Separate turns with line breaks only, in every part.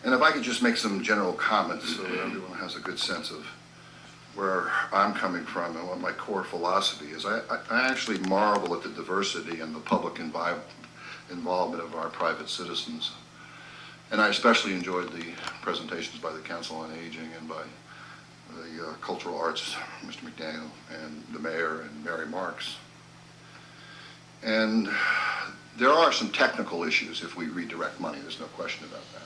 And if I could just make some general comments so that everyone has a good sense of where I'm coming from and what my core philosophy is. I actually marvel at the diversity and the public involvement of our private citizens. And I especially enjoyed the presentations by the Council on Aging and by the Cultural Arts, Mr. McDaniel, and the Mayor and Mary Marks. And there are some technical issues if we redirect money, there's no question about that.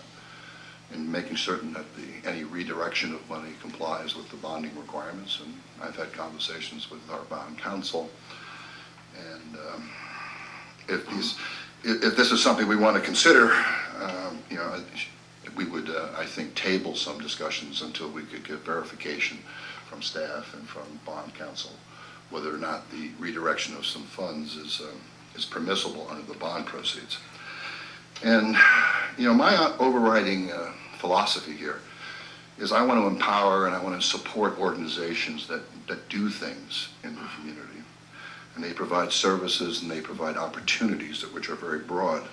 And making certain that any redirection of money complies with the bonding requirements. And I've had conversations with our bond counsel. And if this is something we want to consider, we would, I think, table some discussions until we could get verification from staff and from bond counsel whether or not the redirection of some funds is permissible under the bond proceeds. And my overriding philosophy here is I want to empower and I want to support organizations that do things in the community. And they provide services and they provide opportunities which are very broad.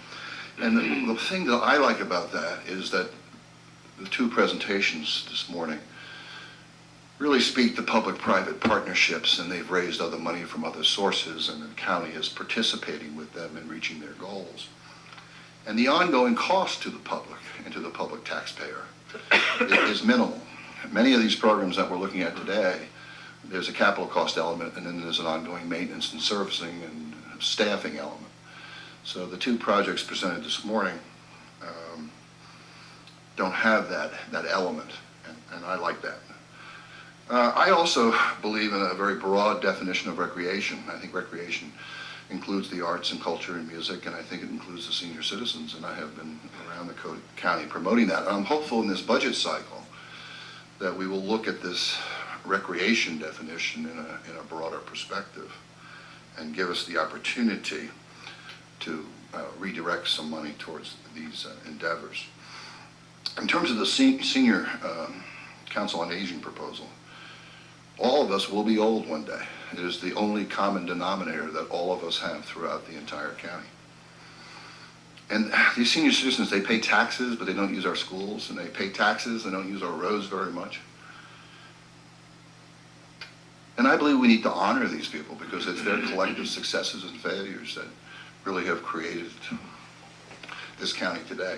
And the thing that I like about that is that the two presentations this morning really speak to public-private partnerships, and they've raised other money from other sources, and the county is participating with them in reaching their goals. And the ongoing cost to the public and to the public taxpayer is minimal. Many of these programs that we're looking at today, there's a capital cost element, and then there's an ongoing maintenance and servicing and staffing element. So the two projects presented this morning don't have that element, and I like that. I also believe in a very broad definition of recreation. I think recreation includes the arts and culture and music, and I think it includes the senior citizens, and I have been around the county promoting that. And I'm hopeful in this budget cycle that we will look at this recreation definition in a broader perspective and give us the opportunity to redirect some money towards these endeavors. In terms of the senior Council on Aging proposal, all of us will be old one day. It is the only common denominator that all of us have throughout the entire county. And these senior citizens, they pay taxes, but they don't use our schools, and they pay taxes, they don't use our roads very much. And I believe we need to honor these people because it's their collective successes and failures that really have created this county today.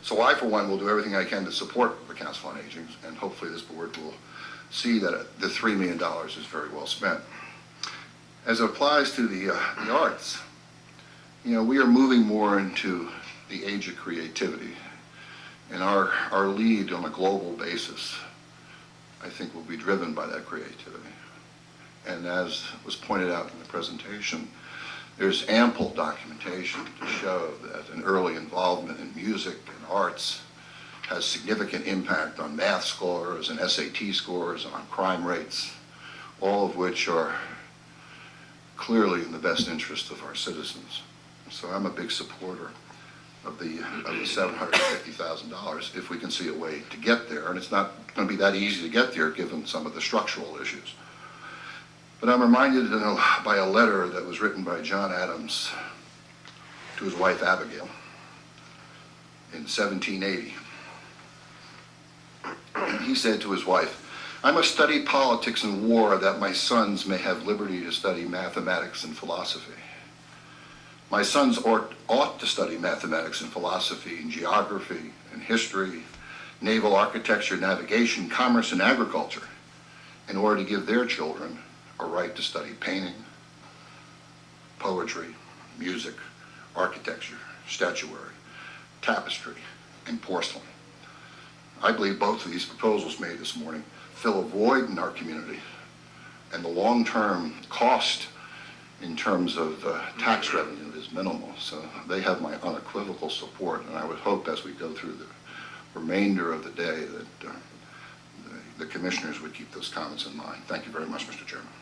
So I, for one, will do everything I can to support the Council on Aging, and hopefully this board will see that the $3 million is very well spent. As it applies to the arts, we are moving more into the age of creativity, and our lead on a global basis, I think, will be driven by that creativity. And as was pointed out in the presentation, there's ample documentation to show that an early involvement in music and arts has significant impact on math scores and SAT scores and on crime rates, all of which are clearly in the best interest of our citizens. So I'm a big supporter of the $750,000 if we can see a way to get there. And it's not going to be that easy to get there given some of the structural issues. But I'm reminded by a letter that was written by John Adams to his wife Abigail in 1780. He said to his wife, "I must study politics and war that my sons may have liberty to study mathematics and philosophy. My sons ought to study mathematics and philosophy and geography and history, naval architecture, navigation, commerce, and agriculture in order to give their children a right to study painting, poetry, music, architecture, statuary, tapestry, and porcelain." I believe both of these proposals made this morning fill a void in our community, and the long-term cost in terms of tax revenue is minimal. So they have my unequivocal support, and I would hope as we go through the remainder of the day that the commissioners would keep those comments in mind. Thank you very much, Mr. Chairman.